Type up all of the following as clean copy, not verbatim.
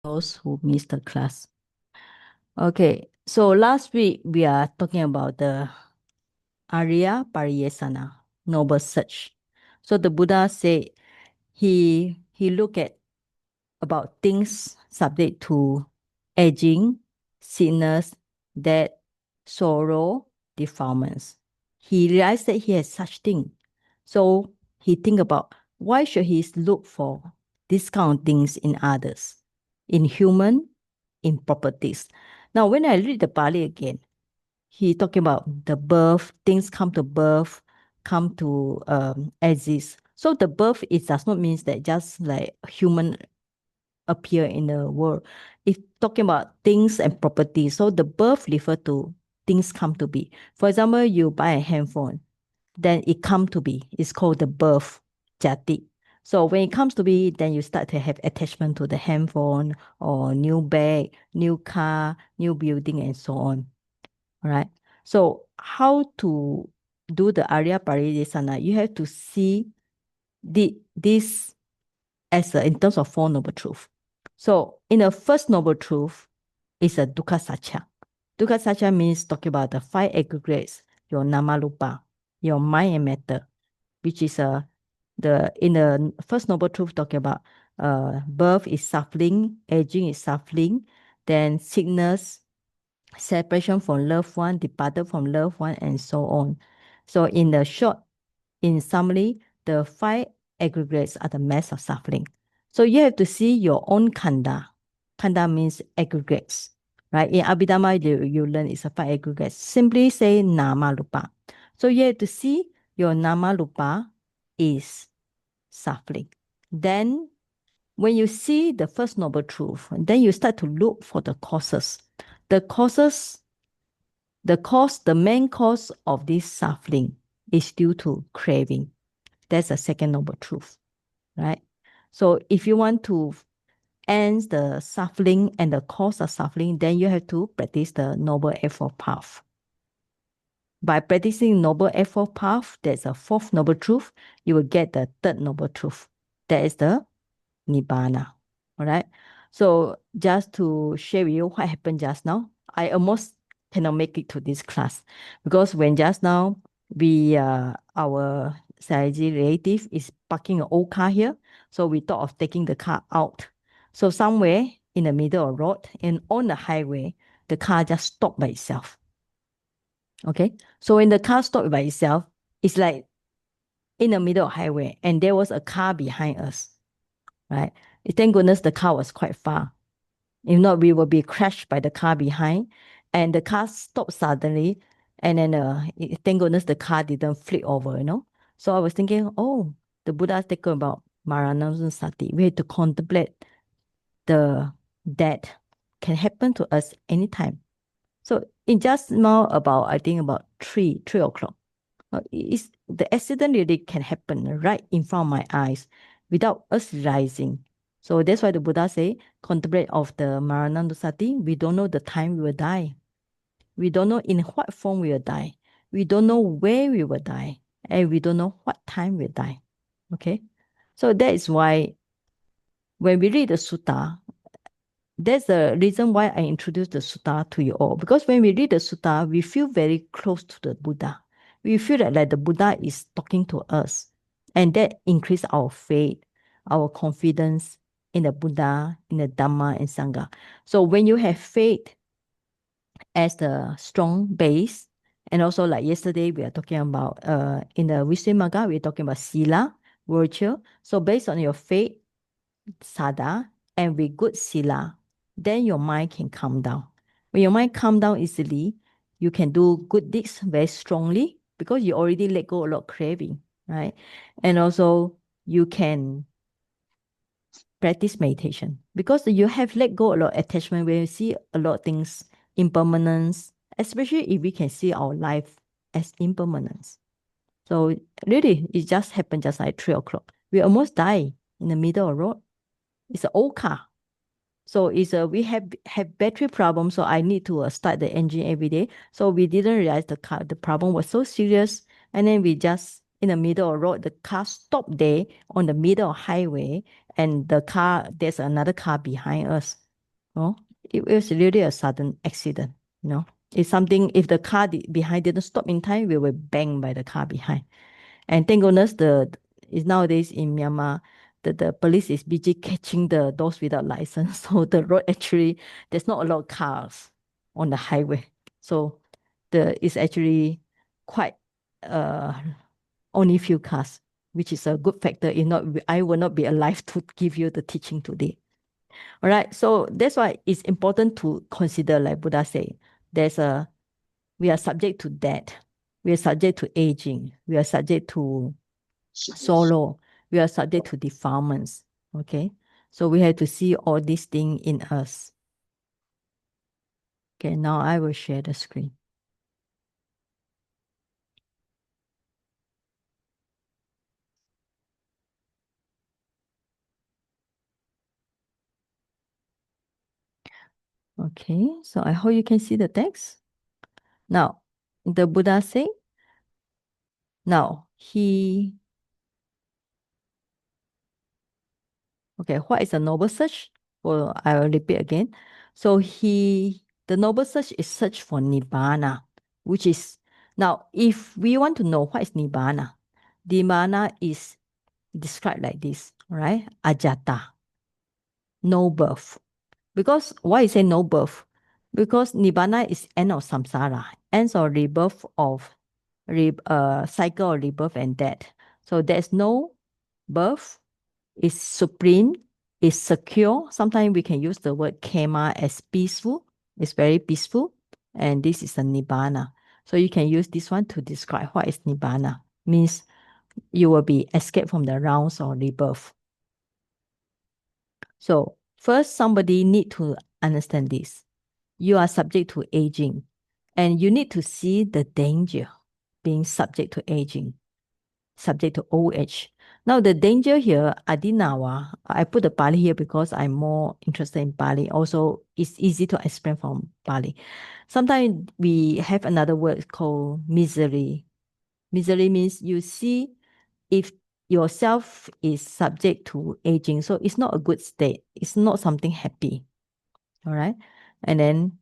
those who missed the class. Okay, so last week we are talking about the Arya Pariyesana, noble search. So the Buddha said he looked at about things subject to aging, sickness, death, sorrow, defilements. He realized that he has such thing. So he think about why should he look for these kind of things in others, in human, in properties. Now, when I read the Pali again, he talking about the birth, things come to birth, come to exist. So the birth, it does not mean that just like human appear in the world. It's talking about things and properties. So the birth refer to things come to be. For example, you buy a handphone, then it come to be. It's called the birth, jati. So when it comes to be, then you start to have attachment to the handphone or new bag, new car, new building, and so on. All right. So how to do the Arya Paridesana? You have to see this as in terms of Four Noble Truth. So in the first Noble Truth is a Dukkha Satya. Dukkha Satya means talking about the five aggregates, your Namarupa, your mind and matter, which is in the first Noble Truth talking about birth is suffering, aging is suffering, then sickness, separation from loved one, departed from loved one, and so on. So in summary, the five aggregates are the mass of suffering. So you have to see your own kanda. Kanda means aggregates, right? In Abhidhamma, you learn it's a five aggregates. Simply say nama rupa. So you have to see your nama rupa is suffering. Then when you see the first noble truth, then you start to look for the causes. The the main cause of this suffering is due to craving. That's the second noble truth, right? So if you want to end the suffering and the cause of suffering, then you have to practice the Noble Eightfold Path. By practicing Noble Eightfold Path, that's a fourth noble truth, you will get the third noble truth. That is the Nibbana. All right. So just to share with you what happened just now, I almost cannot make it to this class because when just now our Saiji relative is parking an old car here, so we thought of taking the car out. So somewhere in the middle of the road and on the highway, the car just stopped by itself. Okay. So when the car stopped by itself, it's like in the middle of the highway and there was a car behind us, right? Thank goodness the car was quite far. If not, we will be crashed by the car behind. And the car stopped suddenly. And then thank goodness the car didn't flip over. So I was thinking, oh, the Buddha thinking about Maranatha. We have to contemplate the that can happen to us anytime. So in just now about, I think about 3 o'clock. The accident really can happen right in front of my eyes without us realizing. So that's why the Buddha say, contemplate of the Maranatha. We don't know the time we will die. We don't know in what form we will die. We don't know where we will die. And we don't know what time we'll die. Okay? So that is why when we read the sutta, that's the reason why I introduced the sutta to you all. Because when we read the sutta, we feel very close to the Buddha. We feel that like the Buddha is talking to us. And that increases our faith, our confidence in the Buddha, in the Dhamma, and Sangha. So when you have faith as the strong base, and also like yesterday, we are talking about in the Visuddhimagga, we're talking about sila, virtue. So based on your faith, sada, and with good sila, then your mind can calm down. When your mind calm down easily, you can do good deeds very strongly because you already let go a lot of craving, right? And also you can practice meditation because you have let go a lot of attachment when you see a lot of things, impermanence, especially if we can see our life as impermanence. So really, it just happened just like 3 o'clock. We almost die in the middle of the road. It's an old car. So we have battery problem. So I need to start the engine every day. So we didn't realize the problem was so serious. And then we just in the middle of the road, the car stopped there on the middle of highway, and there's another car behind us. Oh, it was really a sudden accident. It's something, if the car behind didn't stop in time, we were banged by the car behind. And thank goodness is nowadays in Myanmar, the police is busy catching those without license. So the road actually, there's not a lot of cars on the highway. So it's actually quite only few cars, which is a good factor. If not, I will not be alive to give you the teaching today. All right. So that's why it's important to consider, like Buddha said, we are subject to death. We are subject to aging. We are subject to sorrow. We are subject to defilements. Okay. So we have to see all these things in us. Okay. Now I will share the screen. Okay. So I hope you can see the text. Now, the Buddha say, now okay, what is a noble search? Well, I will repeat again. So the noble search is search for Nibbana, which is, now if we want to know what is Nibbana is described like this, right? Ajata, no birth. Because why is it no birth? Because Nibbana is end of samsara, ends of rebirth of cycle of rebirth and death. So there's no birth, is supreme, is secure. Sometimes we can use the word kema as peaceful. It's very peaceful. And this is a Nibbana. So you can use this one to describe what is Nibbana. Means you will be escaped from the rounds of rebirth. So first, somebody need to understand this. You are subject to aging, and you need to see the danger being subject to aging, subject to old age. Now, the danger here, Adinawa, I put the Pali here because I'm more interested in Pali. Also, it's easy to explain from Pali. Sometimes we have another word called misery. Misery means you see if yourself is subject to aging. So it's not a good state. It's not something happy. All right. And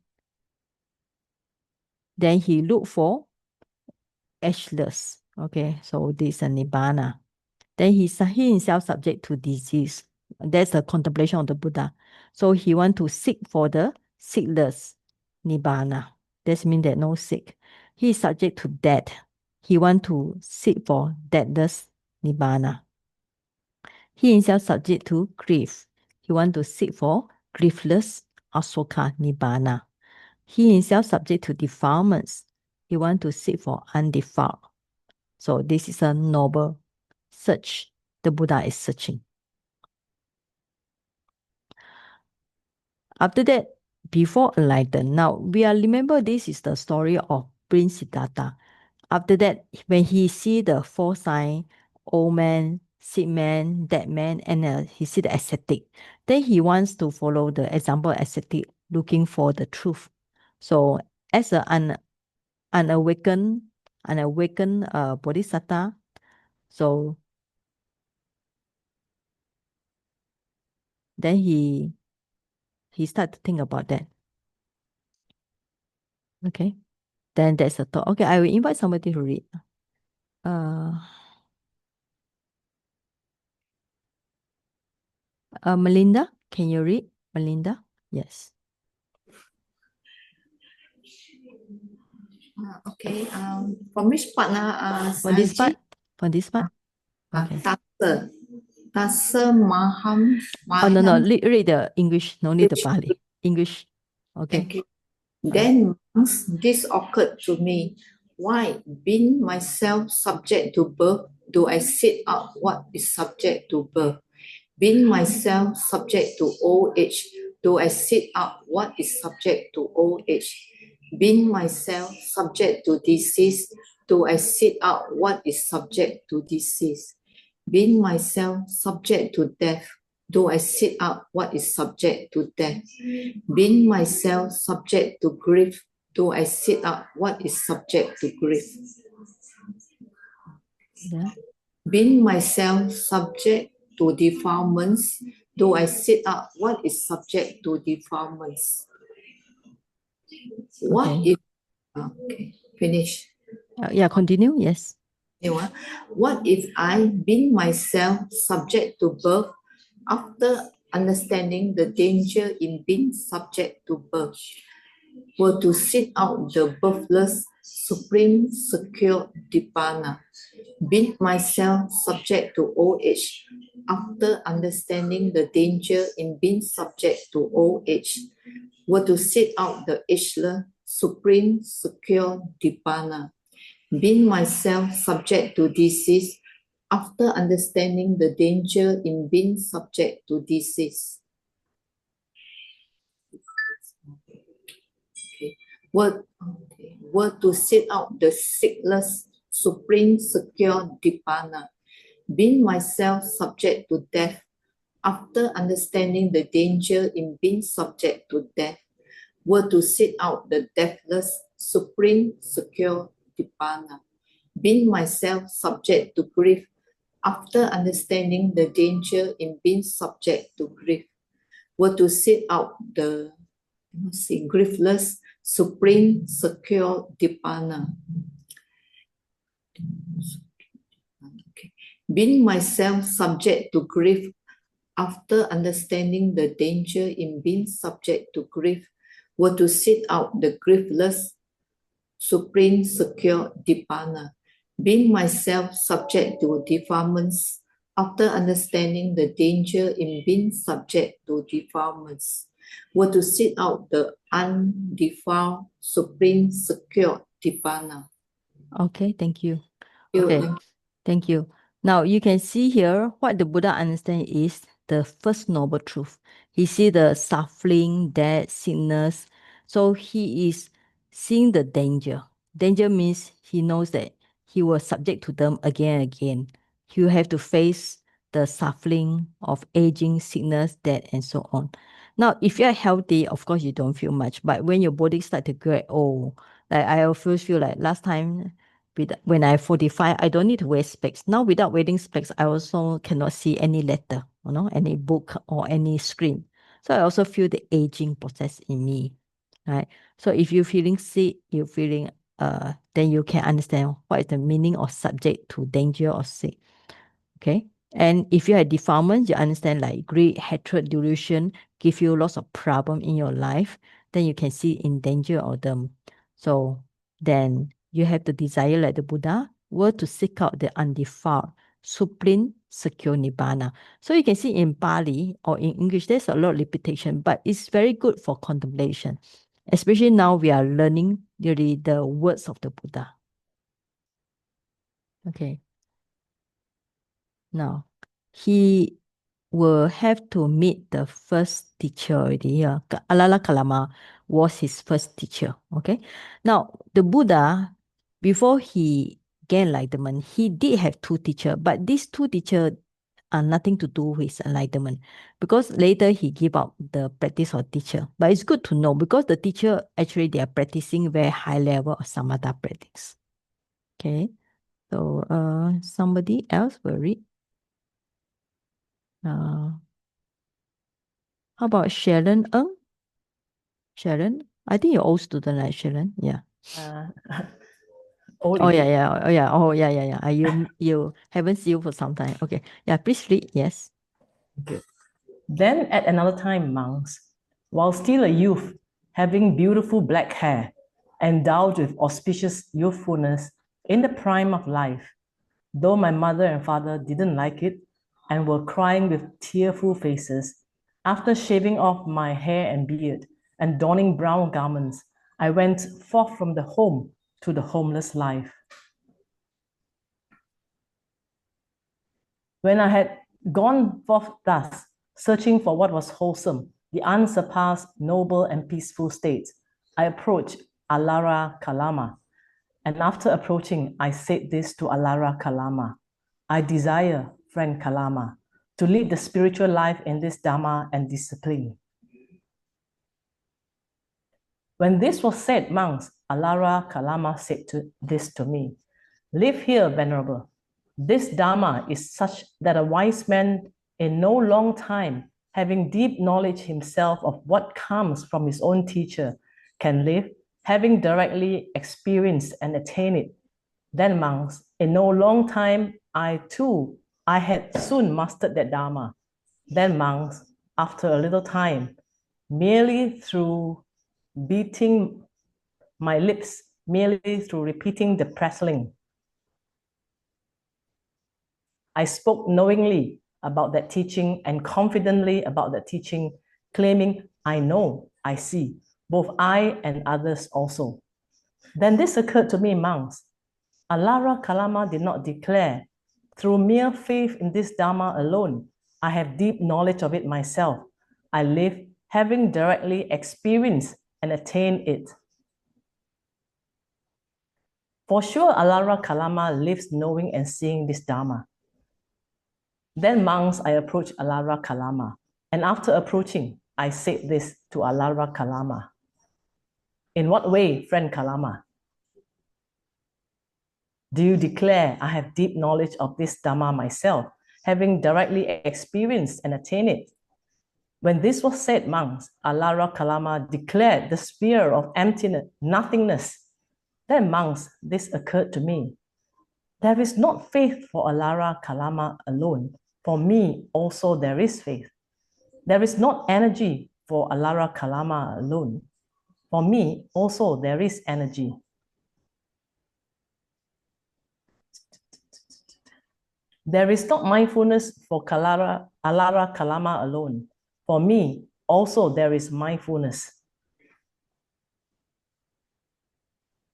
then he looked for ageless. Okay. So this is a Nibbana. Then he himself subject to disease. That's the contemplation of the Buddha. So he want to seek for the sickness, Nibbana. That means that no sick. He is subject to death. He want to seek for deathless Nibbana. He himself subject to grief. He want to seek for griefless Asoka Nibbana. He himself subject to defilements. He want to seek for undefiled. So this is a noble search the Buddha is searching. After that, before enlightened, now we are remember this is the story of Prince Siddhartha. After that, when he see the four signs, old man, sick man, dead man, and he see the ascetic, then he wants to follow the example of ascetic, looking for the truth. So as an unawakened bodhisattva, so then he start to think about that. Okay. Then there's a thought. Okay, I will invite somebody to read. Melinda, can you read? Melinda? Yes. Okay. From which part now? For this part? For this part? Okay. Tassa Maham. Oh, no. Read the English. No need the Pali. English. Okay. Thank you. Then once this occurred to me, why, being myself subject to birth, do I seek out what is subject to birth? Being myself subject to old age, do I seek out what is subject to old age? Being myself subject to disease, do I seek out what is subject to disease? Being myself subject to death, do I seek out what is subject to death? Being myself subject to grief, do I seek out what is subject to grief? Yeah. Being myself subject to defilements, do I sit up what is subject to defilements? What Okay. if, okay, finish. Yeah, continue. Yes. What if I, being myself subject to birth, after understanding the danger in being subject to birth, were to sit out the birthless, supreme, secure Nibbana, being myself subject to old age, after understanding the danger in being subject to old age, were to sit out the ageless, supreme, secure Nibbana, being myself subject to disease, after understanding the danger in being subject to disease. Okay. Were to sit out the sickness, supreme, secure Nibbana, being myself subject to death, after understanding the danger in being subject to death, were to sit out the deathless, supreme, secure Nibbana, being myself subject to grief, after understanding the danger in being subject to grief, were to sit out the griefless, supreme, secure Nibbana. Okay. Being myself subject to grief, after understanding the danger in being subject to grief, were to sit out the griefless, supreme, secure Nibbana. Being myself subject to defilements, after understanding the danger in being subject to defilements, were to sit out the undefiled, supreme, secure Nibbana. Okay, thank you. You- Okay, thank you. Now you can see here what the Buddha understands is the first noble truth. He see the suffering, death, sickness. So he is seeing the danger. Danger means he knows that he will subject to them again and again. He will have to face the suffering of aging, sickness, death, and so on. Now, if you're healthy, of course you don't feel much. But when your body start to get old, like I first feel like last time when I'm 45, I don't need to wear specs. Now, without wearing specs, I also cannot see any letter, any book or any screen. So I also feel the aging process in me, right? So if you're feeling sick, you're feeling, then you can understand what is the meaning of subject to danger or sick, okay? And if you have defilement, you understand like greed, hatred, delusion give you lots of problem in your life, then you can see in danger of them. So then you have the desire like the Buddha were to seek out the undefiled, supreme, secure Nibbana. So you can see in Pali or in English, there's a lot of repetition, but it's very good for contemplation. Especially now we are learning really the words of the Buddha. Okay. Now, he will have to meet the first teacher already. Alala Kalama was his first teacher. Okay. Now, the Buddha, before he gained enlightenment, he did have two teachers, but these two teachers are nothing to do with enlightenment because later he gave up the practice of teacher. But it's good to know because the teacher actually they are practicing very high level of samatha practice. Okay. So somebody else will read. How about Sharon Ng? Sharon? I think you're old student, right, Sharon? Yeah. Old Oh is yeah, it? yeah. Oh yeah. Oh yeah, yeah, yeah. You haven't seen you for some time. Okay. Yeah, please read. Yes. Good. Then at another time, monks, while still a youth, having beautiful black hair, endowed with auspicious youthfulness in the prime of life, though my mother and father didn't like it and were crying with tearful faces, after shaving off my hair and beard and donning brown garments, I went forth from the home to the homeless life. When I had gone forth thus, searching for what was wholesome, the unsurpassed, noble, and peaceful state, I approached Alara Kalama. And after approaching, I said this to Alara Kalama: I desire, friend Kalama, to lead the spiritual life in this Dhamma and discipline. When this was said, monks, Alara Kalama said this to me: Live here, Venerable. This Dhamma is such that a wise man in no long time having deep knowledge himself of what comes from his own teacher, can live, having directly experienced and attained it. Then, monks, in no long time, I had soon mastered that Dharma. Then, monks, after a little time, merely through beating my lips, merely through repeating the prattling, I spoke knowingly about that teaching and confidently about that teaching, claiming, I know, I see, both I and others also. Then this occurred to me, monks. Alara Kalama did not declare, through mere faith in this Dharma alone, I have deep knowledge of it myself. I live having directly experienced and attained it. For sure, Alara Kalama lives knowing and seeing this Dharma. Then, monks, I approached Alara Kalama, and after approaching, I said this to Alara Kalama. In what way, friend Kalama? Do you declare I have deep knowledge of this Dhamma myself, having directly experienced and attained it? When this was said, monks, Alara Kalama declared the sphere of emptiness, nothingness. Then, monks, this occurred to me. There is not faith for Alara Kalama alone. For me also there is faith. There is not energy for Alara Kalama alone. For me also there is energy. There is not mindfulness for Alara Kalama alone. For me also there is mindfulness.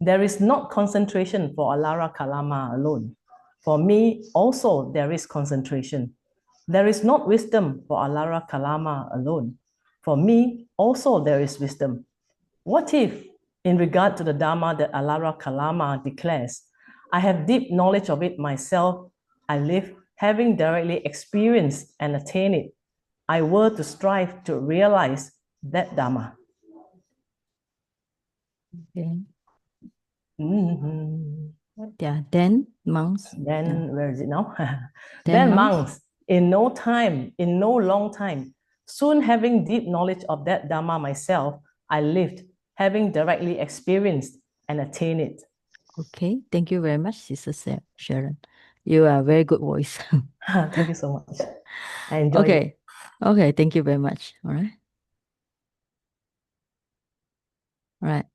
There is not concentration for Alara Kalama alone. For me also there is concentration. There is not wisdom for Alara Kalama alone. For me also there is wisdom. What if, in regard to the Dharma that Alara Kalama declares, I have deep knowledge of it myself, I live having directly experienced and attained it, I were to strive to realize that Dharma? Okay. Mhm. Yeah, then monks. Then, where is it now? Then Then, monks. monks, in no long time, soon having deep knowledge of that Dharma myself, I lived, having directly experienced and attained it. Okay, thank you very much, Sister Sharon. You are a very good voice. Thank you so much. I enjoyed it. Okay. Okay, thank you very much. All right. All right.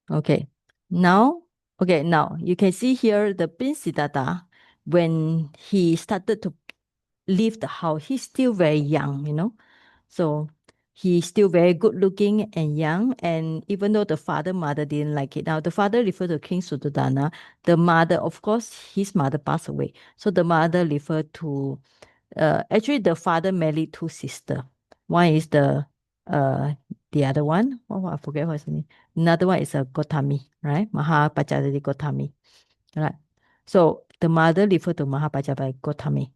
Okay. Now you can see here the Prince Siddhartha, when he started to leave the house, he's still very young, So he's still very good looking and young. And even though the father, mother didn't like it. Now the father referred to King Suddhodana. The mother, of course, his mother passed away. So the mother referred to actually the father married two sisters. One is the other one. Oh, I forget what's the name. Another one is a Gotami, right? Mahapajapati Gotami. Right. So the mother referred to Mahapajapati Gotami.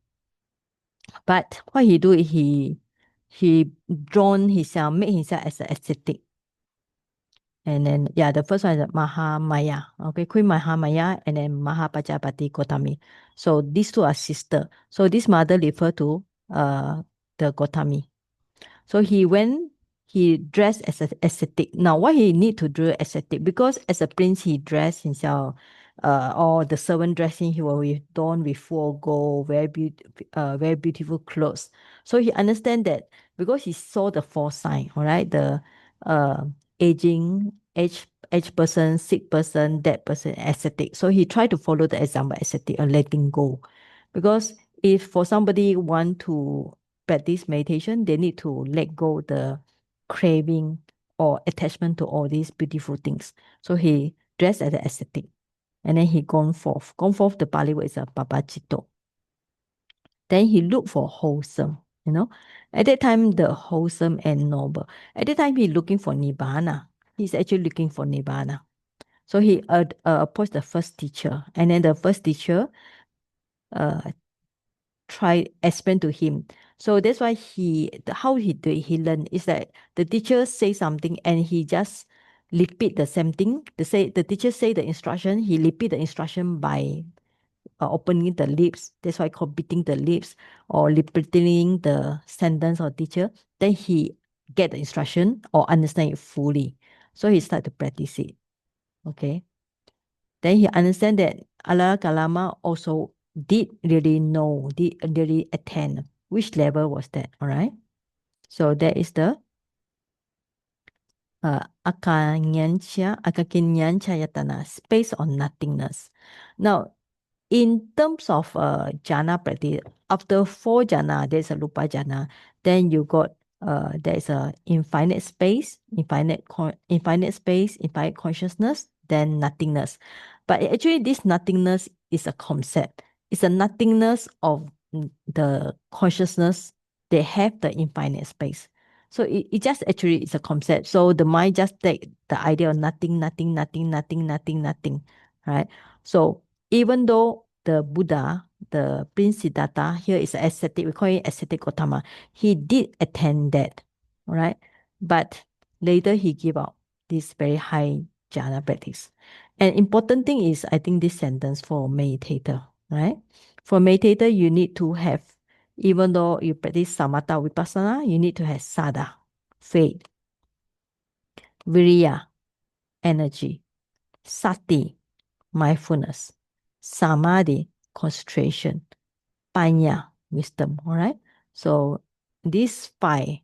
But what he do is he drawn himself, made himself as an ascetic. And then the first one is Mahamaya. Okay, Queen Mahamaya and then Mahapajapati Gotami. So these two are sisters. So this mother refer to the Gotami. So he dressed as an ascetic. Now, why he need to do ascetic? Because as a prince, he dressed himself, or the servant dressing, he will adorned with full gold, very beautiful clothes. So he understand that because he saw the four sign, all right, the aged person, sick person, dead person, ascetic. So he tried to follow the example ascetic, letting go. Because if for somebody want to practice meditation, they need to let go the craving or attachment to all these beautiful things. So he dressed as an ascetic. And then he gone forth. Gone forth, the Pali word is a papachito. Then he looked for wholesome, At that time, the wholesome and noble. At that time, he's looking for Nibbana. He's actually looking for Nibbana. So he approached the first teacher. And then the first teacher explain to him. So that's why how he do it, he learn is that the teacher say something and he just repeat the same thing. The teacher say the instruction, he repeat the instruction by opening the lips. That's why I call beating the lips or repeating the sentence or teacher. Then he get the instruction or understand it fully. So he start to practice it. Okay. Then he understand that Alala Kalama also did really know, did really attend. Which level was that? All right. So that is the Akakinyanchayatana, space on nothingness. Now, in terms of jhana practice, after 4 jhana, there's a lupa jhana. Then you got there's a infinite space, infinite space, infinite consciousness, then nothingness. But actually, this nothingness is a concept. It's a nothingness of the consciousness. They have the infinite space. So it just actually is a concept. So the mind just take the idea of nothing, nothing, nothing, nothing, nothing, nothing, right? So even though the Buddha, the Prince Siddhartha, here is ascetic, we call it ascetic Gautama, he did attend that, right? But later he gave up this very high jhana practice. And important thing is, I think this sentence for meditator, right? For meditator, you need to have, even though you practice samatha vipassana, you need to have sada, faith, viriya, energy, sati, mindfulness, samadhi, concentration, panya, wisdom. All right. So these 5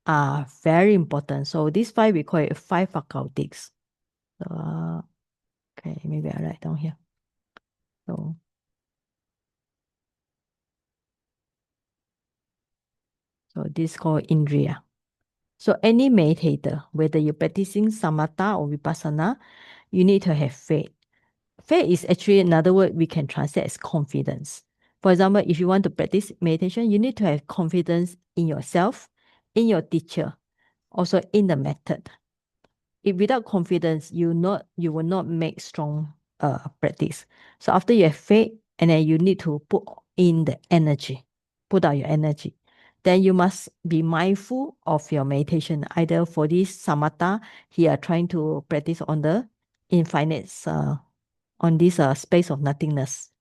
are very important. So these 5 we call it 5 faculties. Okay, maybe I write down here. So this is called indriya. So any meditator, whether you're practicing samatha or vipassana, you need to have faith. Faith is actually another word we can translate as confidence. For example, if you want to practice meditation, you need to have confidence in yourself, in your teacher, also in the method. If without confidence, you will not make strong practice. So after you have faith, and then you need to put in the energy, put out your energy. Then you must be mindful of your meditation. Either for this samatha, here trying to practice on the infinite, on this space of nothingness.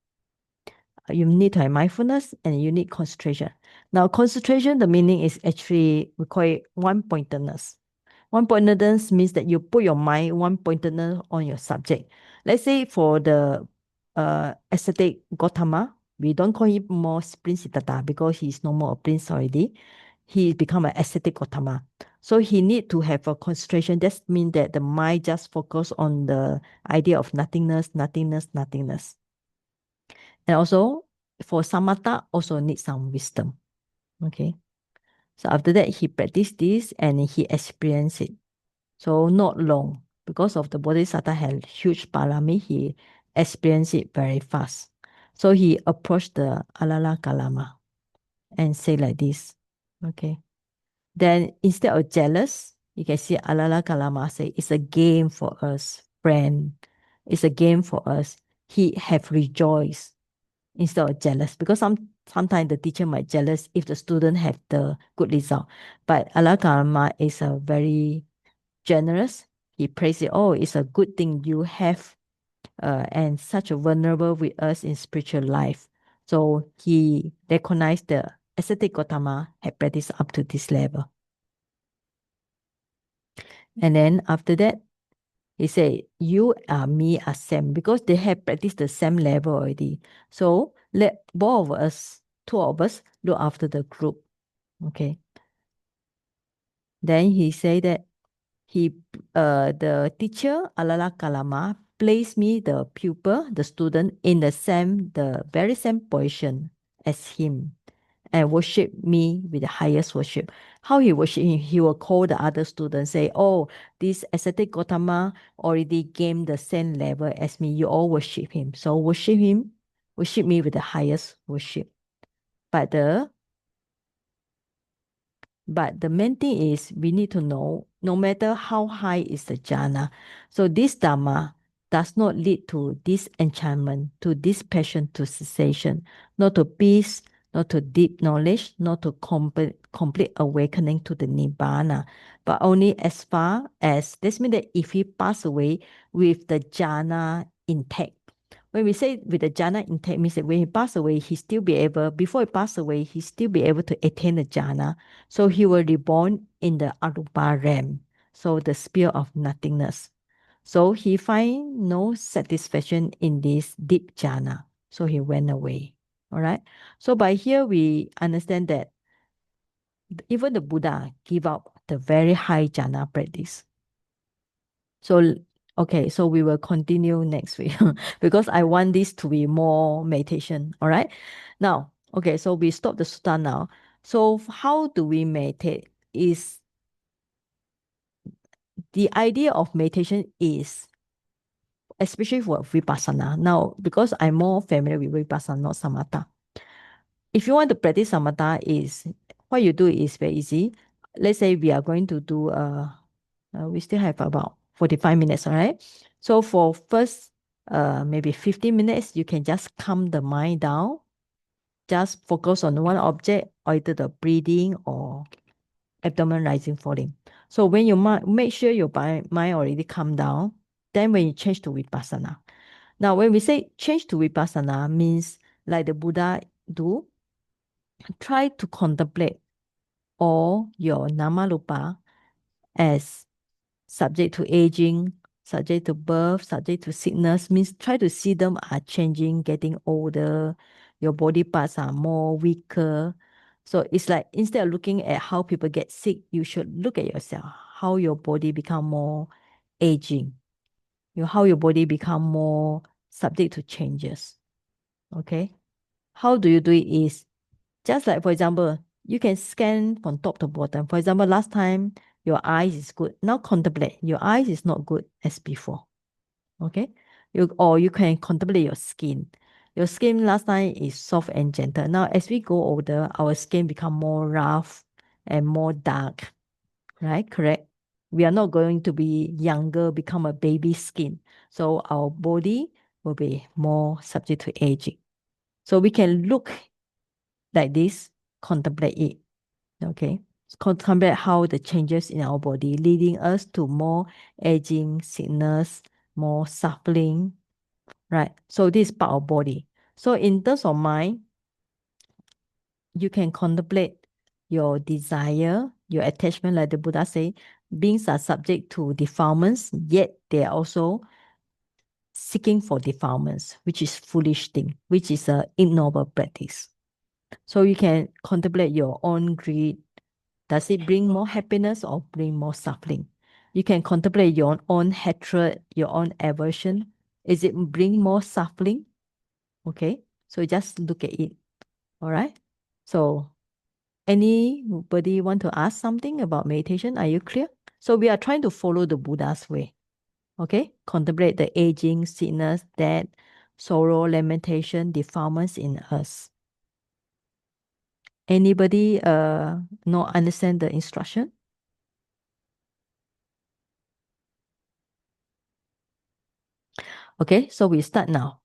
You need to have mindfulness and you need concentration. Now, concentration, the meaning is actually, we call it one-pointedness. One-pointedness means that you put your mind one-pointedness on your subject. Let's say for the ascetic Gautama, we don't call him more Prince Siddhartha because he's no more a prince already. He become an ascetic Gautama. So he need to have a concentration. That means that the mind just focus on the idea of nothingness, nothingness, nothingness. And also for samatha also need some wisdom. Okay. So after that, he practiced this and he experienced it. So not long. Because of the Bodhisattva had huge parami, he experienced it very fast. So he approached the Alala Kalama and say like this. Okay. Then instead of jealous, you can see Alala Kalama say, it's a game for us, friend. It's a game for us. He have rejoiced instead of jealous, because sometimes the teacher might jealous if the student have the good result. But Alala Kalama is a very generous. He prays it, oh, it's a good thing you have and such a vulnerable with us in spiritual life. So he recognized the ascetic Gautama had practiced up to this level. And then after that, he said, you are me are same, because they have practiced the same level already. So let both of us, 2 of us, look after the group. Okay. Then he said that the teacher, Alala Kalama, placed me, the pupil, the student, in the very same position as him and worship me with the highest worship. How he worship him? He will call the other students, say, oh, this ascetic Gautama already gained the same level as me. You all worship him. So worship him, worship me with the highest worship. But the main thing is we need to know, no matter how high is the jhana, so this dharma does not lead to disenchantment, to dispassion, to cessation, not to peace, not to deep knowledge, not to complete awakening to the nibbana, but only as far as, this means that if he pass away with the jhana intact, when we say with the jhana intact, means that when he passed away, he still be able, before he passed away, he still be able to attain the jhana. So he will reborn in the arupa realm, so the sphere of nothingness. So he find no satisfaction in this deep jhana. So he went away. All right. So by here we understand that even the Buddha give up the very high jhana practice. So okay, so we will continue next week because I want this to be more meditation. All right. Now, okay, so we stop the sutta now. So how do we meditate? Is the idea of meditation is especially for vipassana. Now, because I'm more familiar with vipassana, not samatha. If you want to practice samatha, is what you do is very easy. Let's say we are going to do we still have about 45 minutes, all right? So for first maybe 15 minutes, you can just calm the mind down. Just focus on one object, either the breathing or abdomen rising, falling. So when you make sure your mind already calm down, then when you change to vipassana. Now, when we say change to vipassana, means like the Buddha do, try to contemplate all your namarupa as subject to aging, subject to birth, subject to sickness, means try to see them are changing, getting older, your body parts are more weaker. So it's like instead of looking at how people get sick, you should look at yourself, how your body become more aging, how your body become more subject to changes. Okay. How do you do it is just like, for example, you can scan from top to bottom. For example, last time your eyes is good. Now contemplate your eyes is not good as before. Okay. Or you can contemplate your skin. Your skin last time is soft and gentle. Now, as we go older, our skin become more rough and more dark. Right? Correct. We are not going to be younger, become a baby skin. So our body will be more subject to aging. So we can look like this, contemplate it. Okay. Contemplate how the changes in our body leading us to more aging, sickness, more suffering. Right. So this is part of body. So in terms of mind, you can contemplate your desire, your attachment, like the Buddha say, beings are subject to defilements, yet they are also seeking for defilements, which is foolish thing, which is a ignoble practice. So you can contemplate your own greed. Does it bring more happiness or bring more suffering? You can contemplate your own hatred, your own aversion. Is it bring more suffering? Okay. So just look at it. All right. So anybody want to ask something about meditation? Are you clear? So we are trying to follow the Buddha's way. Okay. Contemplate the aging, sickness, death, sorrow, lamentation, defilements in us. Anybody not understand the instruction? Okay, so we start now.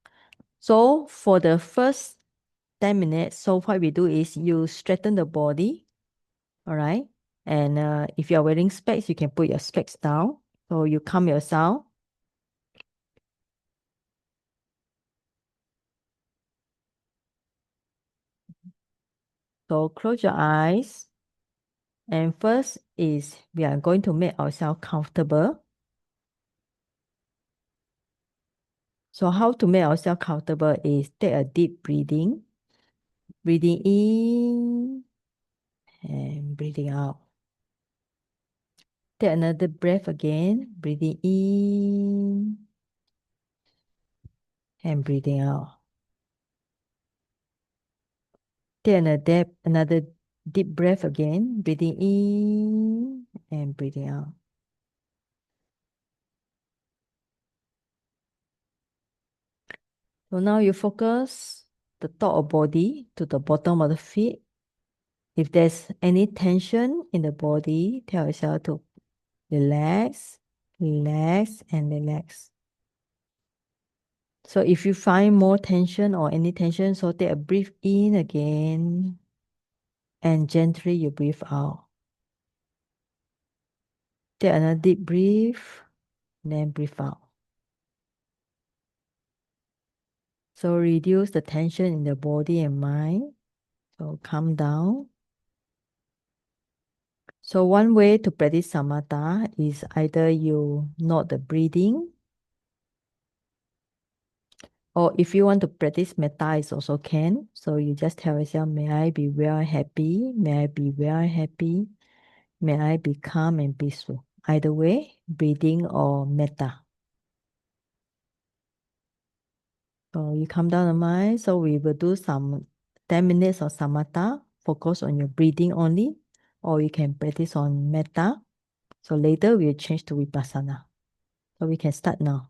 So for the first 10 minutes, so what we do is you straighten the body, all right? And if you're wearing specs, you can put your specs down. So you calm yourself. So close your eyes. And first is we are going to make ourselves comfortable. So how to make ourselves comfortable is take a deep breathing. Breathing in and breathing out. Take another breath again. Breathing in and breathing out. Take another deep breath again. Breathing in and breathing out. So now you focus the top of body to the bottom of the feet. If there's any tension in the body, tell yourself to relax, relax, and relax. So if you find more tension or any tension, so take a breath in again and gently you breathe out. Take another deep breath, then breathe out. So reduce the tension in the body and mind. So calm down. So one way to practice samatha is either you note the breathing, or if you want to practice metta, it also can. So you just tell yourself, may I be well and happy, may I be well and happy, may I be calm and peaceful. Either way, breathing or metta. So you calm down the mind. So we will do some 10 minutes of samatha, focus on your breathing only, or you can practice on metta. So later we'll change to vipassana. So we can start now.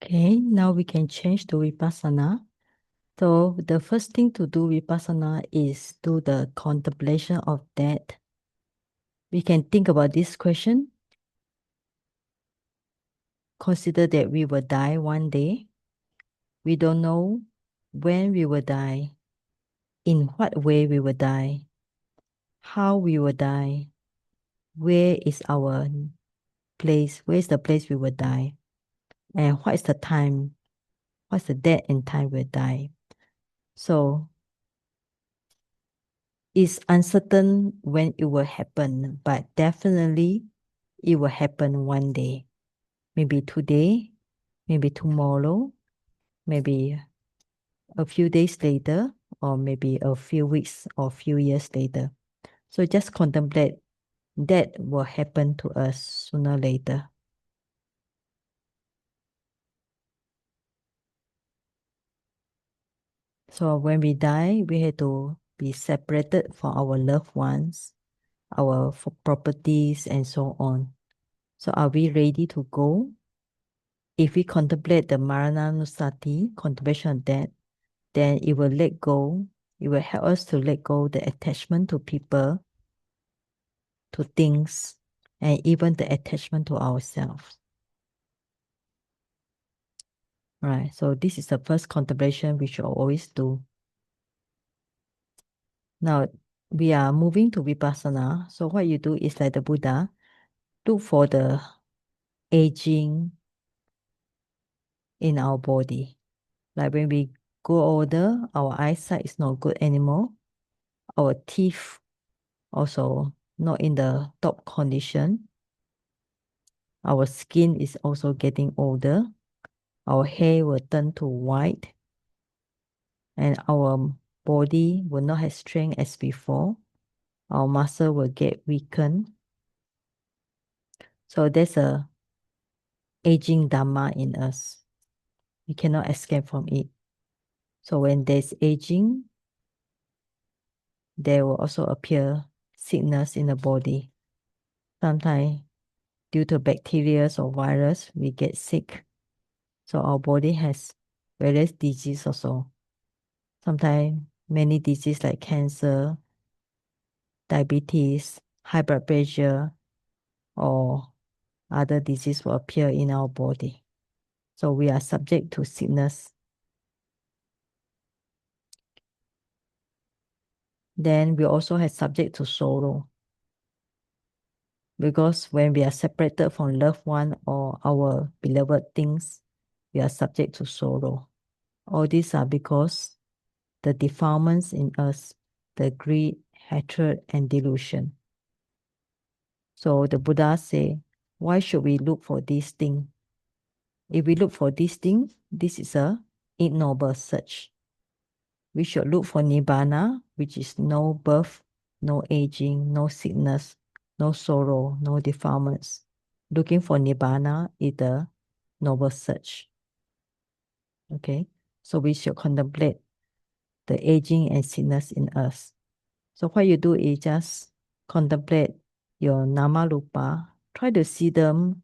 Okay, now we can change to Vipassana. So the first thing to do Vipassana is do the contemplation of death. We can think about this question. Consider that we will die one day. We don't know when we will die, in what way we will die, how we will die, where is our place, where is the place we will die, and what is the time, what's the date and time we will die. So it's uncertain when it will happen, but definitely it will happen one day. Maybe today, maybe tomorrow, maybe a few days later, or maybe a few weeks or few years later. So just contemplate that will happen to us sooner or later. So when we die, we have to be separated from our loved ones, our properties, and so on. So are we ready to go? If we contemplate the Marananusati, contemplation of death, then it will let go. It will help us to let go the attachment to people, to things, and even the attachment to ourselves. Right, so this is the first contemplation we should always do. Now, we are moving to Vipassana. So what you do is like the Buddha, look for the aging in our body. Like when we grow older, our eyesight is not good anymore. Our teeth also not in the top condition. Our skin is also getting older. Our hair will turn to white. And our body will not have strength as before. Our muscle will get weakened. So there's a aging Dharma in us. We cannot escape from it. So when there's aging, there will also appear sickness in the body. Sometimes due to bacteria or virus, we get sick. So our body has various diseases also. Sometimes many diseases like cancer, diabetes, high blood pressure, or other disease will appear in our body. So we are subject to sickness. Then we also have subject to sorrow. Because when we are separated from loved one or our beloved things, we are subject to sorrow. All these are because the defilements in us, the greed, hatred, and delusion. So the Buddha say, why should we look for these things? If we look for these things, this is a ignoble search. We should look for Nibbana, which is no birth, no aging, no sickness, no sorrow, no defilements. Looking for Nibbana is the noble search. Okay, so we should contemplate the aging and sickness in us. So what you do is just contemplate your nama rupa. Try to see them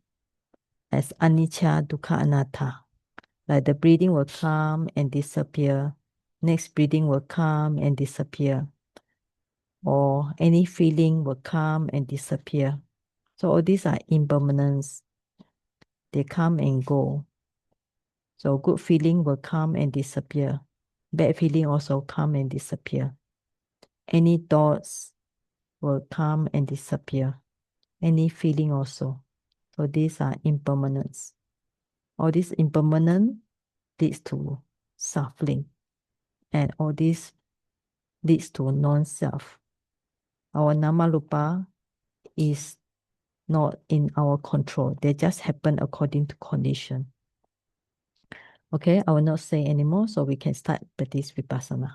as anicca, dukkha, anatta. Like the breathing will come and disappear. Next breathing will come and disappear. Or any feeling will come and disappear. So all these are impermanence. They come and go. So good feeling will come and disappear. Bad feeling also come and disappear. Any thoughts will come and disappear. Any feeling also. So these are impermanence. All this impermanent leads to suffering. And all this leads to non-self. Our nama rupa is not in our control. They just happen according to condition. Okay, I will not say anymore, so we can start practice Vipassana.